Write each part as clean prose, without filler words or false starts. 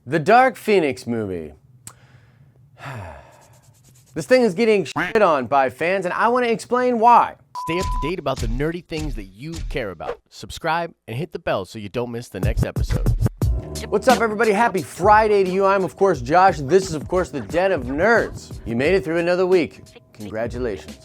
The Dark Phoenix movie. This thing is getting shit on by fans, and I want to explain why. Stay up to date about the nerdy things that you care about. Subscribe and hit the bell so you don't miss the next episode. What's up, everybody? Happy Friday to you. I'm, of course, Josh. This is, of course, the Den of Nerds. You made it through another week. Congratulations.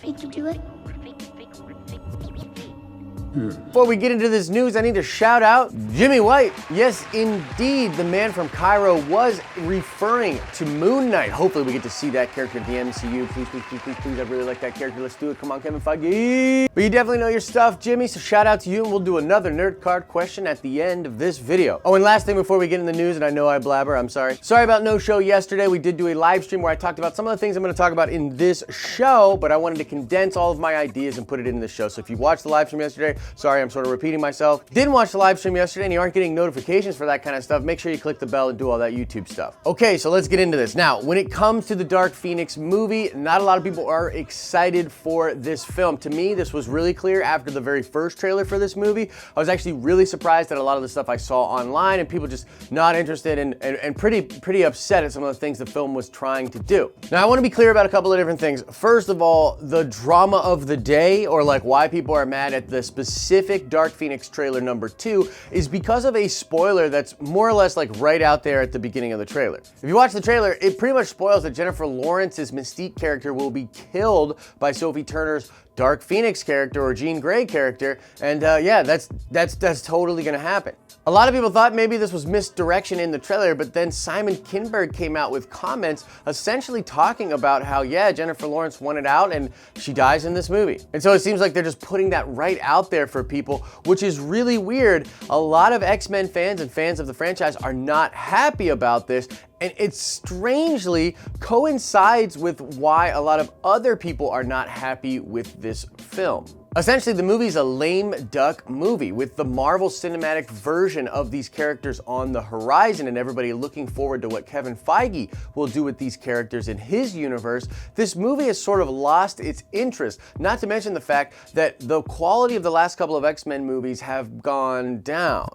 Before we get into this news, I need to shout out Jimmy White. Yes, indeed, the man from Cairo was referring to Moon Knight. Hopefully we get to see that character in the MCU. Please, please, please, please, please. I really like that character. Let's do it. Come on, Kevin Feige. But you definitely know your stuff, Jimmy, so shout out to you, and we'll do another nerd card question at the end of this video. Oh, and last thing before we get in the news, and I know I blabber, I'm sorry. Sorry about no show yesterday. We did do a live stream where I talked about some of the things I'm going to talk about in this show, but I wanted to condense all of my ideas and put it in this show. So if you watched the live stream yesterday, sorry, I'm sort of repeating myself. Didn't watch the live stream yesterday and you aren't getting notifications for that kind of stuff, make sure you click the bell and do all that YouTube stuff. Okay, so let's get into this. Now, when it comes to the Dark Phoenix movie, not a lot of people are excited for this film. To me, this was really clear after the very first trailer for this movie. I was actually really surprised at a lot of the stuff I saw online and people just not interested and pretty upset at some of the things the film was trying to do. Now, I want to be clear about a couple of different things. First of all, the drama of the day, or like why people are mad at the specific Dark Phoenix trailer number 2, is because of a spoiler that's more or less like right out there at the beginning of the trailer. If you watch the trailer, it pretty much spoils that Jennifer Lawrence's Mystique character will be killed by Sophie Turner's Dark Phoenix character or Jean Grey character, and yeah, that's totally gonna happen. A lot of people thought maybe this was misdirection in the trailer, but then Simon Kinberg came out with comments essentially talking about how, yeah, Jennifer Lawrence wanted out and she dies in this movie. And so it seems like they're just putting that right out there for people, which is really weird. A lot of X-Men fans and fans of the franchise are not happy about this, and it strangely coincides with why a lot of other people are not happy with this film. Essentially, the movie's a lame duck movie with the Marvel Cinematic version of these characters on the horizon and everybody looking forward to what Kevin Feige will do with these characters in his universe. This movie has sort of lost its interest, not to mention the fact that the quality of the last couple of X-Men movies have gone down.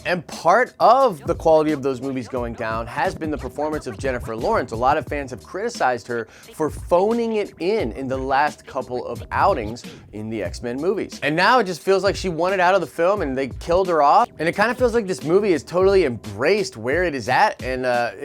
And part of the quality of those movies going down has been the performance of Jennifer Lawrence. A lot of fans have criticized her for phoning it in the last couple of outings in the X-Men movies. And now it just feels like she wanted out of the film and they killed her off. And it kind of feels like this movie has totally embraced where it is at. And,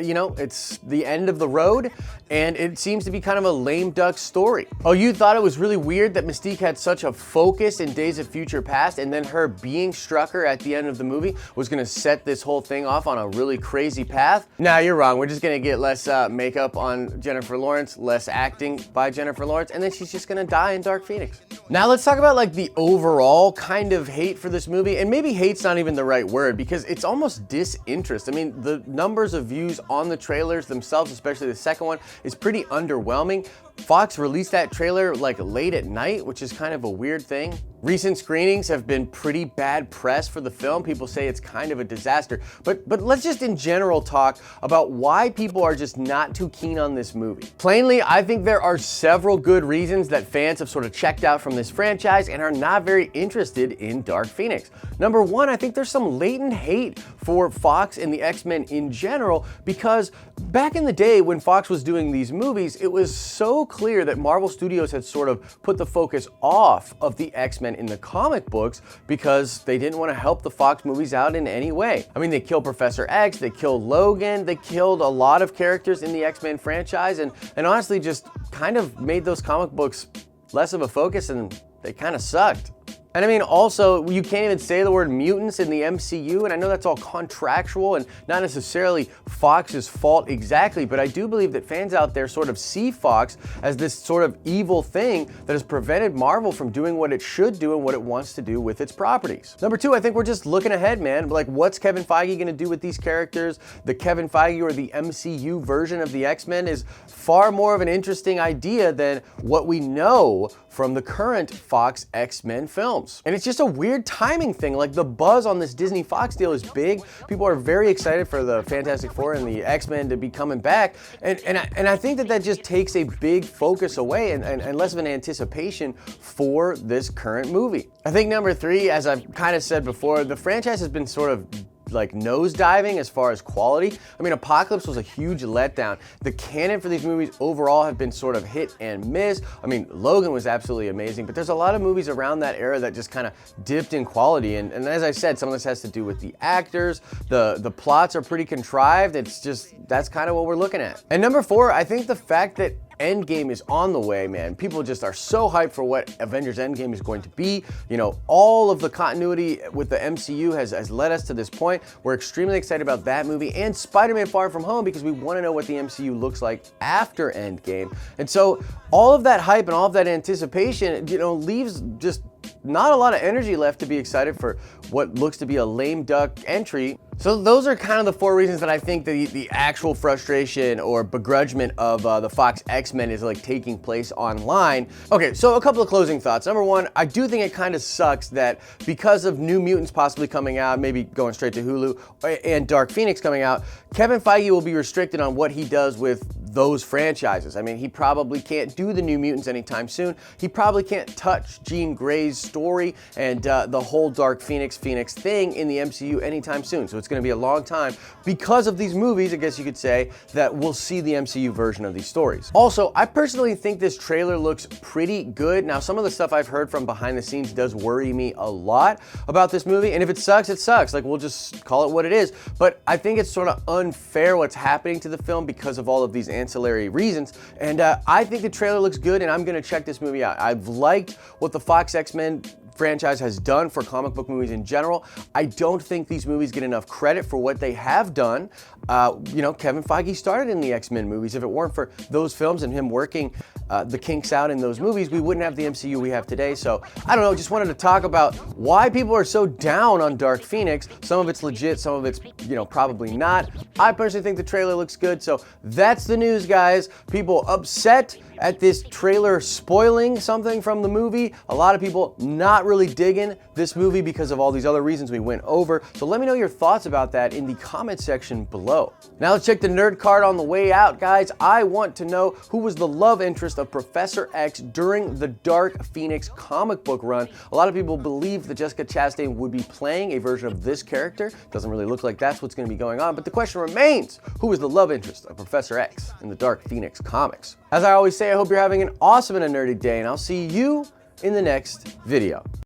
you know, it's the end of the road. And it seems to be kind of a lame duck story. Oh, you thought it was really weird that Mystique had such a focus in Days of Future Past, and then her being Strucker at the end of the movie was gonna set this whole thing off on a really crazy path? Nah, you're wrong. We're just gonna get less makeup on Jennifer Lawrence, less acting by Jennifer Lawrence, and then she's just gonna die in Dark Phoenix. Now let's talk about like the overall kind of hate for this movie, and maybe hate's not even the right word because it's almost disinterest. I mean, the numbers of views on the trailers themselves, especially the second one, is pretty underwhelming. Fox released that trailer like late at night, which is kind of a weird thing. Recent screenings have been pretty bad press for the film. People say it's kind of a disaster. But let's just in general talk about why people are just not too keen on this movie. Plainly, I think there are several good reasons that fans have sort of checked out from this franchise and are not very interested in Dark Phoenix. Number one, I think there's some latent hate for Fox and the X-Men in general because back in the day when Fox was doing these movies, it was so clear that Marvel Studios had sort of put the focus off of the X-Men in the comic books because they didn't want to help the Fox movies out in any way. I mean, they killed Professor X, they killed Logan, they killed a lot of characters in the X-Men franchise, and honestly just kind of made those comic books less of a focus, and they kind of sucked. And I mean, also, you can't even say the word mutants in the MCU, and I know that's all contractual and not necessarily Fox's fault exactly, but I do believe that fans out there sort of see Fox as this sort of evil thing that has prevented Marvel from doing what it should do and what it wants to do with its properties. Number two, I think we're just looking ahead, man. Like, what's Kevin Feige gonna do with these characters? The Kevin Feige or the MCU version of the X-Men is far more of an interesting idea than what we know from the current Fox X-Men films. And it's just a weird timing thing. Like, the buzz on this Disney Fox deal is big. People are very excited for the Fantastic Four and the X-Men to be coming back. And I think that just takes a big focus away and less of an anticipation for this current movie. I think number three, as I've kind of said before, the franchise has been sort of like nosediving as far as quality. I mean, Apocalypse was a huge letdown. The canon for these movies overall have been sort of hit and miss. I mean, Logan was absolutely amazing, but there's a lot of movies around that era that just kind of dipped in quality. And as I said, some of this has to do with the actors. The plots are pretty contrived. It's just, that's kind of what we're looking at. And number 4, I think the fact that Endgame is on the way, man. People just are so hyped for what Avengers Endgame is going to be. You know, all of the continuity with the MCU has led us to this point. We're extremely excited about that movie and Spider-Man Far From Home because we want to know what the MCU looks like after Endgame. And so all of that hype and all of that anticipation, you know, leaves just not a lot of energy left to be excited for what looks to be a lame duck entry. So those are kind of the 4 reasons that I think the actual frustration or begrudgment of the Fox X-Men is like taking place online. Okay, so a couple of closing thoughts. Number 1, I do think it kind of sucks that because of New Mutants possibly coming out, maybe going straight to Hulu, and Dark Phoenix coming out, Kevin Feige will be restricted on what he does with those franchises. I mean, he probably can't do the New Mutants anytime soon. He probably can't touch Jean Grey's story and the whole Dark Phoenix thing in the MCU anytime soon. So it's going to be a long time because of these movies, I guess you could say, that we'll see the MCU version of these stories. Also, I personally think this trailer looks pretty good. Now, some of the stuff I've heard from behind the scenes does worry me a lot about this movie, and if it sucks, it sucks. Like, we'll just call it what it is. But I think it's sort of unfair what's happening to the film because of all of these ancillary reasons, and I think the trailer looks good, and I'm gonna check this movie out. I've liked what the Fox X-Men franchise has done for comic book movies in general. I don't think these movies get enough credit for what they have done. You know, Kevin Feige started in the X-Men movies. If it weren't for those films and him working the kinks out in those movies, we wouldn't have the MCU we have today. So I don't know, just wanted to talk about why people are so down on Dark Phoenix. Some of it's legit, some of it's, you know, probably not. I personally think the trailer looks good. So that's the news, guys. People upset at this trailer spoiling something from the movie. A lot of people not really digging this movie because of all these other reasons we went over. So let me know your thoughts about that in the comment section below. Now let's check the nerd card on the way out, guys. I want to know who was the love interest of Professor X during the Dark Phoenix comic book run. A lot of people believe that Jessica Chastain would be playing a version of this character. Doesn't really look like that's what's going to be going on, but the question remains, who was the love interest of Professor X in the Dark Phoenix comics? As I always say, I hope you're having an awesome and a nerdy day, and I'll see you in the next video.